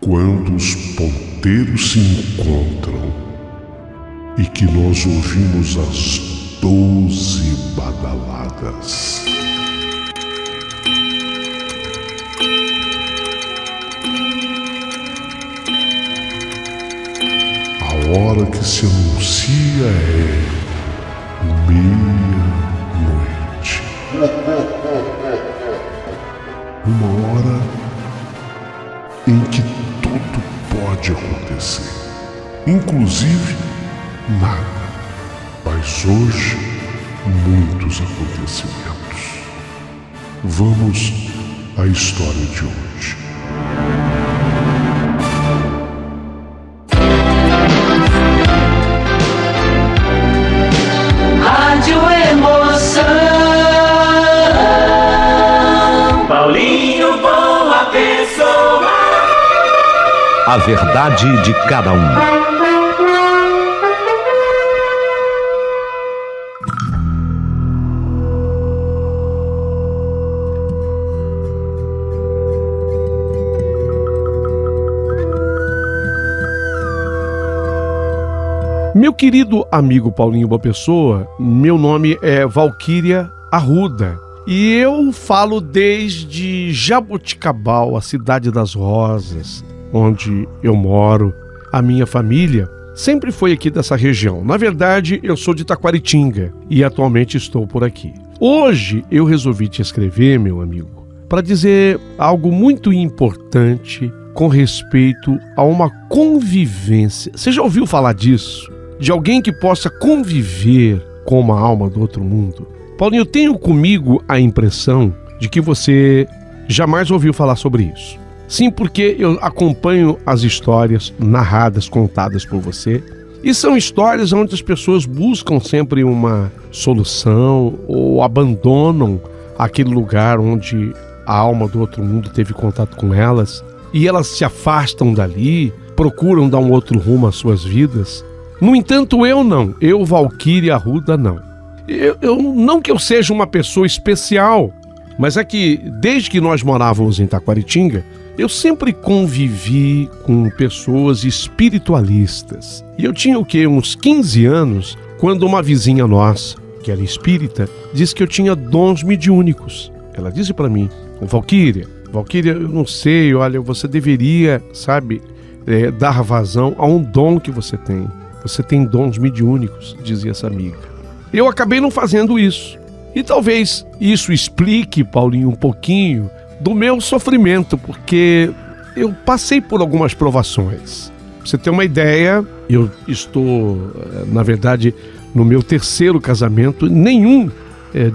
Quando os ponteiros se encontram e que nós ouvimos as 12 badaladas. A hora que se anuncia é meia-noite. Uma hora em que tudo pode acontecer, inclusive nada. Mas hoje, muitos acontecimentos. Vamos à história de hoje. Rádio Emoção. Paulinho Boa Pessoa. A verdade de cada um. Meu querido amigo Paulinho Boa Pessoa, meu nome é Valquíria Arruda e eu falo desde Jaboticabal, a cidade das rosas, onde eu moro. A minha família sempre foi aqui dessa região. Na verdade, eu sou de Taquaritinga e atualmente estou por aqui. Hoje eu resolvi te escrever, meu amigo, para dizer algo muito importante com respeito a uma convivência. Você já ouviu falar disso? De alguém que possa conviver com uma alma do outro mundo? Paulinho, eu tenho comigo a impressão de que você jamais ouviu falar sobre isso. Sim, porque eu acompanho as histórias narradas, contadas por você, e são histórias onde as pessoas buscam sempre uma solução ou abandonam aquele lugar onde a alma do outro mundo teve contato com elas, e elas se afastam dali, procuram dar um outro rumo às suas vidas. No entanto, eu não. Eu, Valquíria Arruda, não. Eu não que eu seja uma pessoa especial, mas é que desde que nós morávamos em Taquaritinga, eu sempre convivi com pessoas espiritualistas. E eu tinha uns 15 anos, quando uma vizinha nossa, que era espírita, disse que eu tinha dons mediúnicos. Ela disse para mim: Valquíria, eu não sei, olha, você deveria, dar vazão a um dom que você tem. Você tem dons mediúnicos, dizia essa amiga. Eu acabei não fazendo isso. E talvez isso explique, Paulinho, um pouquinho do meu sofrimento, porque eu passei por algumas provações. Pra você ter uma ideia, eu estou, na verdade, no meu 3º casamento, nenhum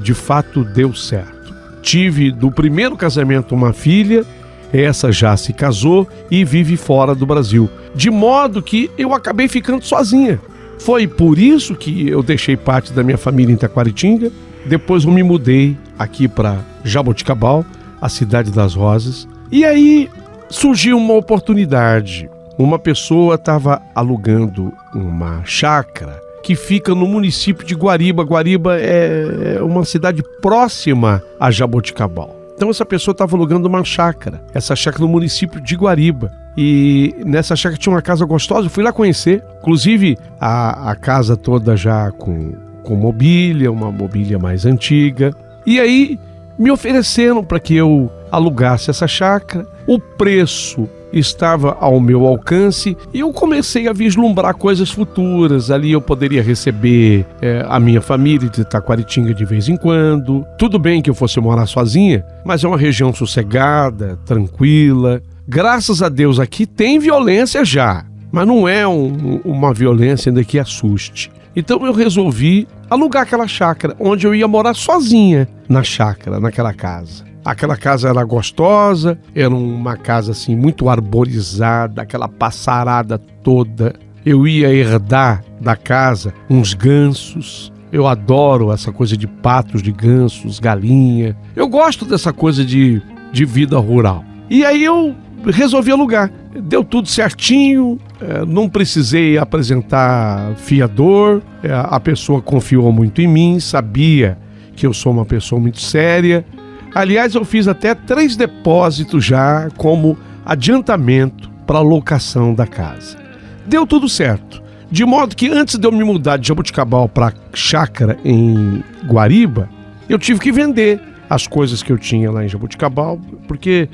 de fato deu certo. Tive do primeiro casamento uma filha, essa já se casou e vive fora do Brasil. De modo que eu acabei ficando sozinha. Foi por isso que eu deixei parte da minha família em Taquaritinga. Depois eu me mudei aqui para Jaboticabal, a cidade das rosas. E aí surgiu uma oportunidade. Uma pessoa estava alugando uma chácara que fica no município de Guariba. Guariba é uma cidade próxima a Jaboticabal. Então essa pessoa estava alugando uma chácara, essa chácara no município de Guariba. E nessa chácara tinha uma casa gostosa, eu fui lá conhecer. Inclusive a casa toda já com mobília, uma mobília mais antiga. E aí me ofereceram para que eu alugasse essa chácara. O preço estava ao meu alcance e eu comecei a vislumbrar coisas futuras. Ali eu poderia receber a minha família de Taquaritinga de vez em quando. Tudo bem que eu fosse morar sozinha, mas é uma região sossegada, tranquila. Graças a Deus aqui tem violência já, mas não é uma violência ainda que assuste. Então eu resolvi alugar aquela chácara, onde eu ia morar sozinha na chácara, naquela casa. Aquela casa era gostosa, era uma casa assim muito arborizada, aquela passarada toda. Eu ia herdar da casa uns gansos. Eu adoro essa coisa de patos, de gansos, galinha. Eu gosto dessa coisa de vida rural. E aí eu resolvi alugar. Deu tudo certinho, não precisei apresentar fiador. A pessoa confiou muito em mim, sabia que eu sou uma pessoa muito séria. Aliás, eu fiz até 3 depósitos já como adiantamento para a locação da casa. Deu tudo certo. De modo que antes de eu me mudar de Jaboticabal para chácara em Guariba, eu tive que vender as coisas que eu tinha lá em Jaboticabal, porque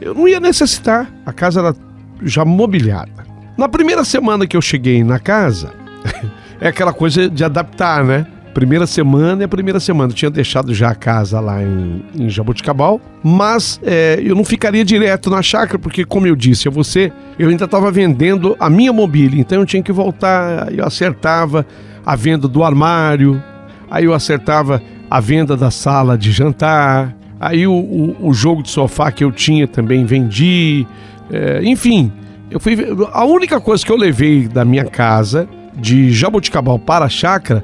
eu não ia necessitar. A casa era já mobiliada. Na primeira semana que eu cheguei na casa, é aquela coisa de adaptar, né? Primeira semana é a primeira semana. Eu tinha deixado já a casa lá em Jaboticabal, mas eu não ficaria direto na chácara, porque, como eu disse a você, eu ainda estava vendendo a minha mobília, então eu tinha que voltar. Eu acertava a venda do armário, aí eu acertava a venda da sala de jantar, aí o jogo de sofá que eu tinha também vendi, enfim. A única coisa que eu levei da minha casa, de Jaboticabal para a chácara,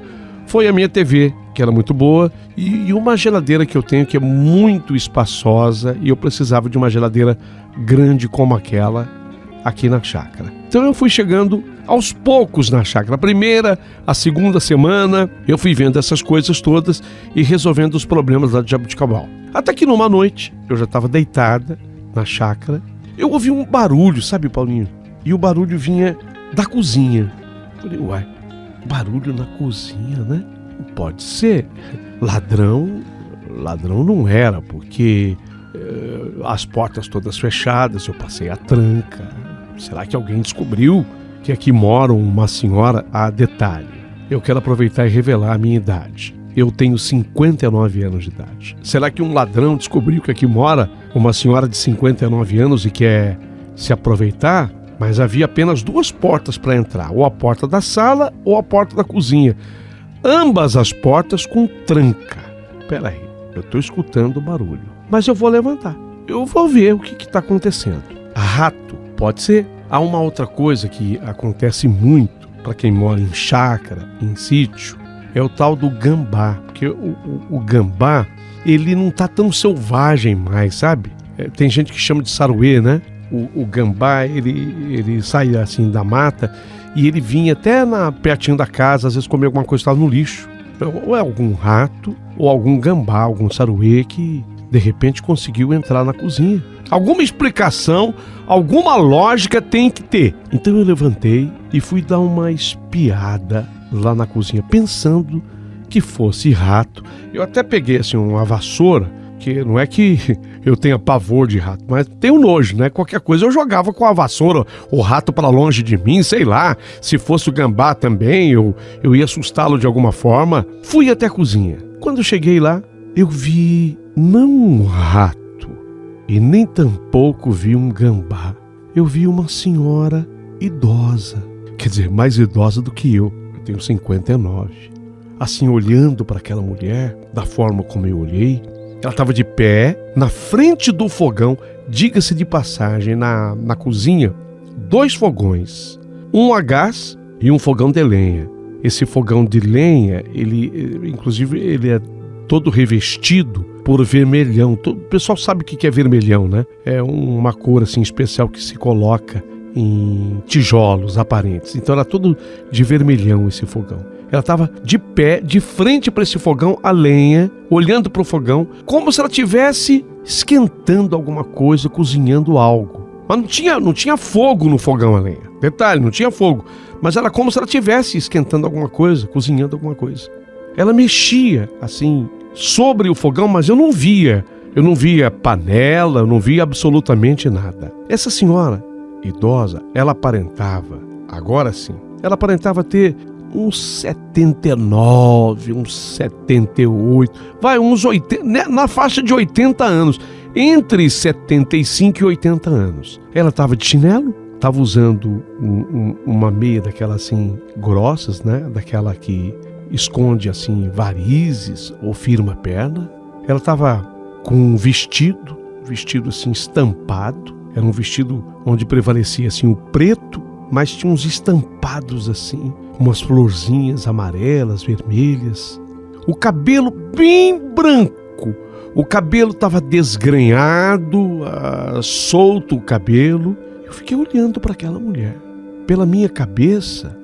foi a minha TV, que era muito boa, e uma geladeira que eu tenho que é muito espaçosa, e eu precisava de uma geladeira grande como aquela aqui na chácara. Então eu fui chegando aos poucos na chácara. A primeira, a segunda semana, eu fui vendo essas coisas todas e resolvendo os problemas lá de Jaboticabal. Até que numa noite, eu já estava deitada na chácara, eu ouvi um barulho, sabe, Paulinho? E o barulho vinha da cozinha. Eu falei, uai, barulho na cozinha, né? Pode ser. Ladrão não era, porque as portas todas fechadas, eu passei a tranca. Será que alguém descobriu que aqui mora uma senhora? Ah, detalhe, eu quero aproveitar e revelar a minha idade. Eu tenho 59 anos de idade. Será que um ladrão descobriu que aqui mora uma senhora de 59 anos e quer se aproveitar? Mas havia apenas duas portas para entrar, ou a porta da sala ou a porta da cozinha. Ambas as portas com tranca. Peraí, eu estou escutando o barulho, mas eu vou levantar. Eu vou ver o que está acontecendo. Rato, pode ser. Há uma outra coisa que acontece muito para quem mora em chácara, em sítio, é o tal do gambá. Porque o gambá, ele não está tão selvagem mais, sabe? Tem gente que chama de saruê, né? O gambá, ele saía assim da mata e ele vinha até pertinho da casa, às vezes comia alguma coisa que estava no lixo. Ou é algum rato, ou algum gambá, algum saruê que de repente conseguiu entrar na cozinha. Alguma explicação, alguma lógica tem que ter. Então eu levantei e fui dar uma espiada lá na cozinha, pensando que fosse rato. Eu até peguei assim uma vassoura, que não é que eu tenha pavor de rato, mas tenho nojo, né? Qualquer coisa eu jogava com a vassoura o rato para longe de mim, sei lá. Se fosse o gambá também, eu ia assustá-lo de alguma forma. Fui até a cozinha. Quando eu cheguei lá, eu vi não um rato e nem tampouco vi um gambá. Eu vi uma senhora idosa, quer dizer, mais idosa do que eu. Eu tenho 59. Assim, olhando para aquela mulher, da forma como eu olhei, ela estava de pé, na frente do fogão, diga-se de passagem, na cozinha, 2 fogões, um a gás e um fogão de lenha. Esse fogão de lenha, inclusive, ele é todo revestido por vermelhão. O pessoal sabe o que é vermelhão, né? É uma cor assim especial que se coloca em tijolos aparentes. Então era todo de vermelhão esse fogão. Ela estava de pé, de frente para esse fogão, a lenha, olhando para o fogão, como se ela estivesse esquentando alguma coisa, cozinhando algo. Mas não tinha fogo no fogão a lenha. Detalhe, não tinha fogo. Mas era como se ela estivesse esquentando alguma coisa, cozinhando alguma coisa. Ela mexia, assim, sobre o fogão, mas eu não via. Eu não via panela, eu não via absolutamente nada. Essa senhora idosa, ela aparentava, agora sim, ela aparentava ter uns 79, uns 78, uns 80, na faixa de 80 anos, entre 75 e 80 anos. Ela estava de chinelo, estava usando uma meia daquelas assim grossas, né? Daquela que esconde assim varizes ou firma a perna. Ela estava com um vestido assim estampado. Era um vestido onde prevalecia assim o preto, mas tinha uns estampados assim, umas florzinhas amarelas, vermelhas. O cabelo bem branco. O cabelo estava desgrenhado, solto o cabelo. Eu fiquei olhando para aquela mulher. Pela minha cabeça,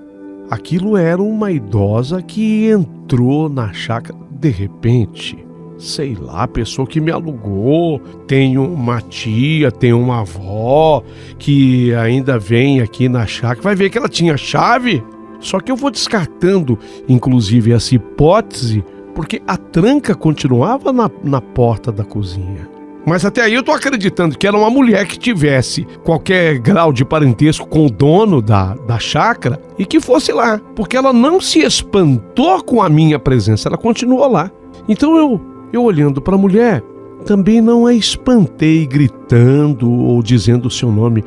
aquilo era uma idosa que entrou na chácara. De repente, sei lá, a pessoa que me alugou, tem uma tia, tem uma avó que ainda vem aqui na chácara, vai ver que ela tinha chave. Só que eu vou descartando, inclusive, essa hipótese, porque a tranca continuava na porta da cozinha. Mas até aí eu tô acreditando que era uma mulher que tivesse qualquer grau de parentesco com o dono da chácara e que fosse lá, porque ela não se espantou com a minha presença, ela continuou lá. Então eu olhando para a mulher, também não a espantei gritando ou dizendo o seu nome.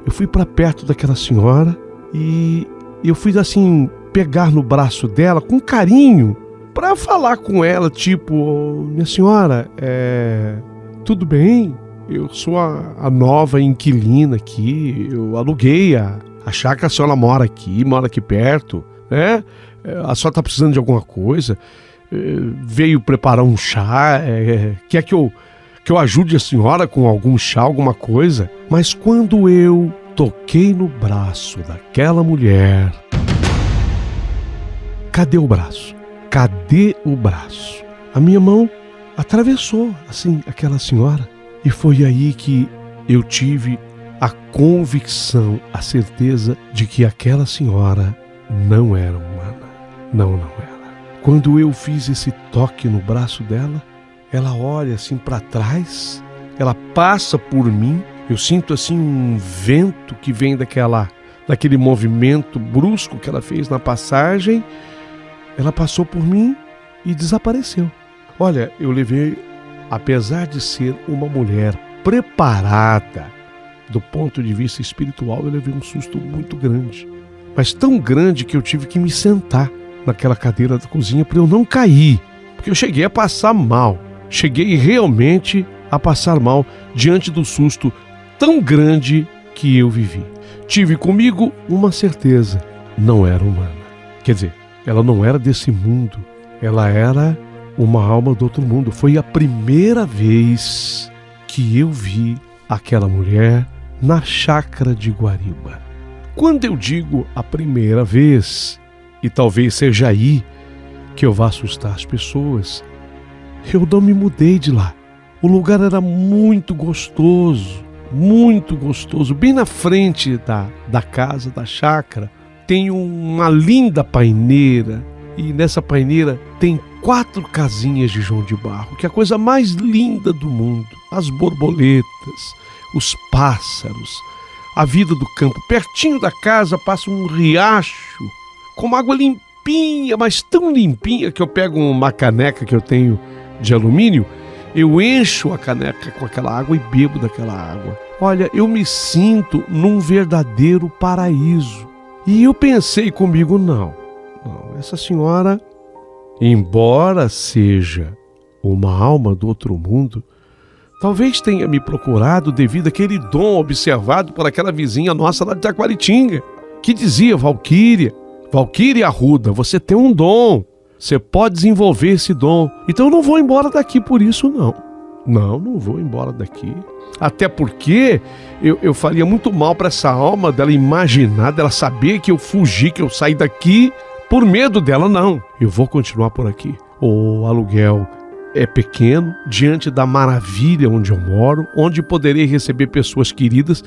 Eu fui para perto daquela senhora e eu fui assim pegar no braço dela com carinho para falar com ela, tipo, minha senhora, tudo bem? Eu sou a nova inquilina aqui, eu aluguei a chácara, a senhora mora aqui perto, né? A senhora está precisando de alguma coisa? Veio preparar um chá, quer que eu ajude a senhora com algum chá, alguma coisa? Mas quando eu toquei no braço daquela mulher, cadê o braço? Cadê o braço? A minha mão atravessou, assim, aquela senhora. E foi aí que eu tive a convicção, a certeza de que aquela senhora não era humana. Não era. Quando eu fiz esse toque no braço dela, ela olha assim para trás, ela passa por mim, eu sinto assim um vento que vem daquele movimento brusco que ela fez na passagem. Ela passou por mim e desapareceu. Olha, eu levei, apesar de ser uma mulher preparada do ponto de vista espiritual, eu levei um susto muito grande. Mas tão grande que eu tive que me sentar naquela cadeira da cozinha para eu não cair. Porque eu cheguei a passar mal. Cheguei realmente a passar mal diante do susto tão grande que eu vivi. Tive comigo uma certeza: não era humana. Quer dizer, ela não era desse mundo. Ela era uma alma do outro mundo. Foi a primeira vez que eu vi aquela mulher na chácara de Guariba. Quando eu digo a primeira vez, e talvez seja aí que eu vá assustar as pessoas, eu não me mudei de lá. O lugar era muito gostoso, bem na frente da casa, da chácara. Tem uma linda paineira, e nessa paineira tem 4 casinhas de João de Barro, que é a coisa mais linda do mundo. As borboletas, os pássaros, a vida do campo. Pertinho da casa passa um riacho com água limpinha, mas tão limpinha que eu pego uma caneca que eu tenho de alumínio, eu encho a caneca com aquela água e bebo daquela água. Olha, eu me sinto num verdadeiro paraíso. E eu pensei comigo, não, essa senhora, embora seja uma alma do outro mundo, talvez tenha me procurado devido àquele dom observado por aquela vizinha nossa lá de Taquaritinga, que dizia: Valquíria Arruda, você tem um dom, você pode desenvolver esse dom, então eu não vou embora daqui por isso não vou embora daqui, até porque eu faria muito mal para essa alma dela imaginar, dela saber que eu fugi, que eu saí daqui por medo dela. Não, eu vou continuar por aqui. O aluguel é pequeno, diante da maravilha onde eu moro, onde poderei receber pessoas queridas.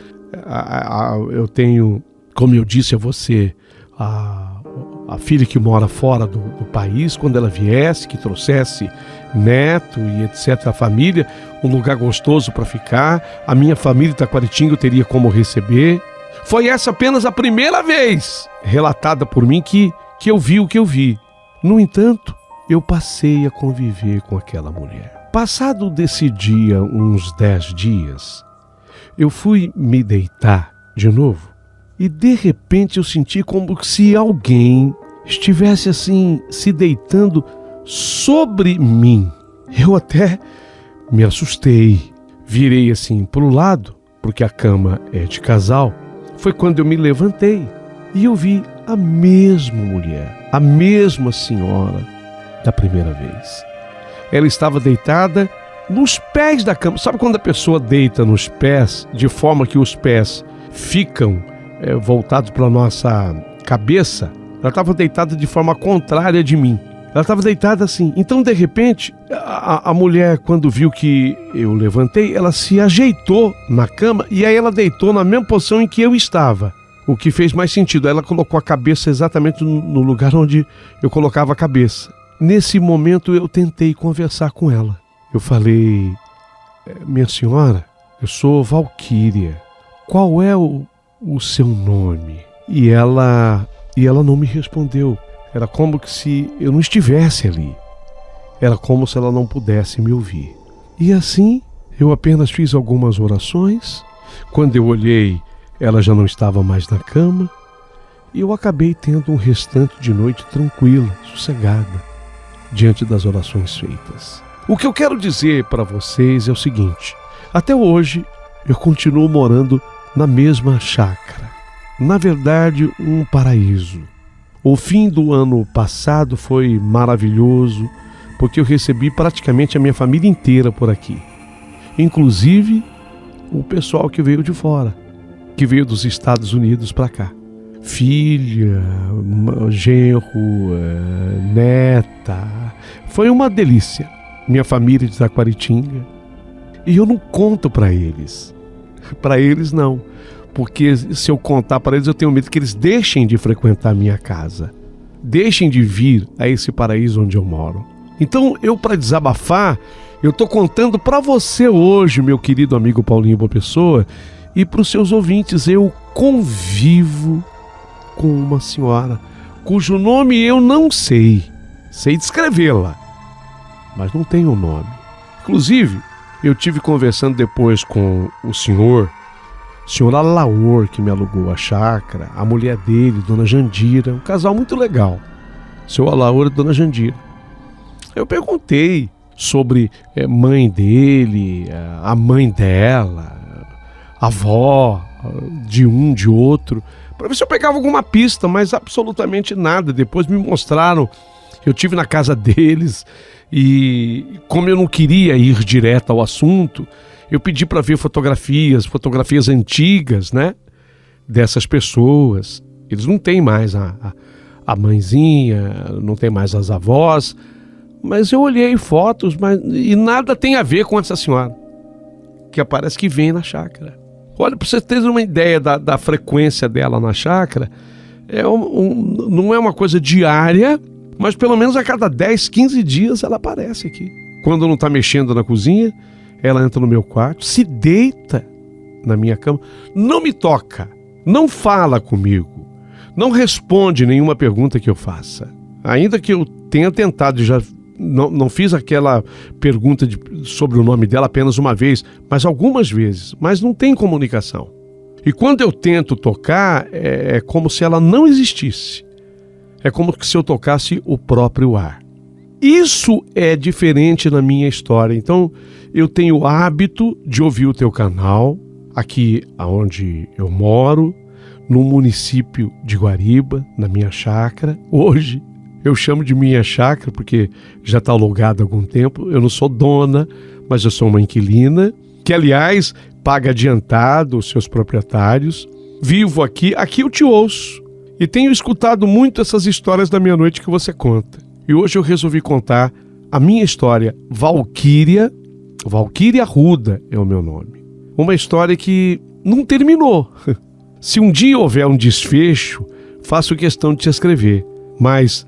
Eu tenho, como eu disse a você, a filha que mora fora do país, quando ela viesse, que trouxesse neto e etc, a família, um lugar gostoso para ficar. A minha família de Taquaritinga eu teria como receber. Foi essa apenas a primeira vez relatada por mim que eu vi o que eu vi. No entanto, eu passei a conviver com aquela mulher. Passado desse dia, uns 10 dias, eu fui me deitar de novo e de repente eu senti como se alguém estivesse assim se deitando sobre mim. Eu até me assustei, virei assim para o lado, porque a cama é de casal. Foi quando eu me levantei e eu vi a mesma mulher, a mesma senhora da primeira vez. Ela estava deitada nos pés da cama. Sabe quando a pessoa deita nos pés, de forma que os pés ficam voltados para a nossa cabeça? Ela estava deitada de forma contrária de mim. Ela estava deitada assim. Então, de repente, a mulher, quando viu que eu levantei, ela se ajeitou na cama e aí ela deitou na mesma posição em que eu estava. O que fez mais sentido. Ela colocou a cabeça exatamente no lugar onde eu colocava a cabeça. Nesse momento, eu tentei conversar com ela. Eu falei: minha senhora, eu sou Valquíria. Qual é o seu nome? E ela não me respondeu. Era como se eu não estivesse ali. Era como se ela não pudesse me ouvir. E assim, eu apenas fiz algumas orações. Quando eu olhei, ela já não estava mais na cama. E eu acabei tendo um restante de noite tranquila, sossegada, diante das orações feitas. O que eu quero dizer para vocês é o seguinte: até hoje, eu continuo morando na mesma chácara. Na verdade, um paraíso. O fim do ano passado foi maravilhoso, porque eu recebi praticamente a minha família inteira por aqui. Inclusive, o pessoal que veio de fora, que veio dos Estados Unidos para cá. Filha, genro, neta. Foi uma delícia. Minha família de Taquaritinga. E eu não conto para eles. Para eles não. Porque se eu contar para eles, eu tenho medo que eles deixem de frequentar a minha casa. Deixem de vir a esse paraíso onde eu moro. Então, eu, para desabafar, eu estou contando para você hoje, meu querido amigo Paulinho Boa Pessoa, e para os seus ouvintes. Eu convivo com uma senhora cujo nome eu não sei. Sei descrevê-la, mas não tenho nome. Inclusive, eu tive conversando depois com o senhor Alaor, que me alugou a chácara, a mulher dele, Dona Jandira, um casal muito legal, seu Alaor e Dona Jandira. Eu perguntei sobre mãe dele, a mãe dela, a avó de um, de outro, para ver se eu pegava alguma pista, mas absolutamente nada. Depois me mostraram, eu tive na casa deles e como eu não queria ir direto ao assunto, eu pedi para ver fotografias antigas, né, dessas pessoas. Eles não têm mais a mãezinha, não tem mais as avós, mas eu olhei fotos, e nada tem a ver com essa senhora, que parece que vem na chácara. Olha, para vocês terem uma ideia da frequência dela na chácara, não é uma coisa diária, mas pelo menos a cada 10, 15 dias ela aparece aqui. Quando não está mexendo na cozinha, ela entra no meu quarto, se deita na minha cama, não me toca, não fala comigo, não responde nenhuma pergunta que eu faça. Ainda que eu tenha tentado, já não fiz aquela pergunta sobre o nome dela apenas uma vez, mas algumas vezes, mas não tem comunicação. E quando eu tento tocar, é como se ela não existisse. É como se eu tocasse o próprio ar. Isso é diferente na minha história. Então, eu tenho o hábito de ouvir o teu canal, aqui onde eu moro, no município de Guariba, na minha chácara. Hoje, eu chamo de minha chácara porque já está alugada há algum tempo. Eu não sou dona, mas eu sou uma inquilina, que, aliás, paga adiantado os seus proprietários. Vivo aqui eu te ouço. E tenho escutado muito essas histórias da meia-noite que você conta. E hoje eu resolvi contar a minha história, Valquíria Arruda é o meu nome. Uma história que não terminou. Se um dia houver um desfecho, faço questão de te escrever. Mas,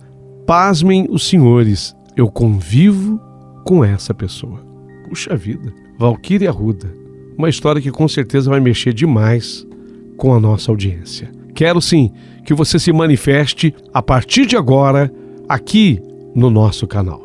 pasmem os senhores, eu convivo com essa pessoa. Puxa vida, Valquíria Arruda. Uma história que com certeza vai mexer demais com a nossa audiência. Quero sim que você se manifeste a partir de agora aqui no nosso canal.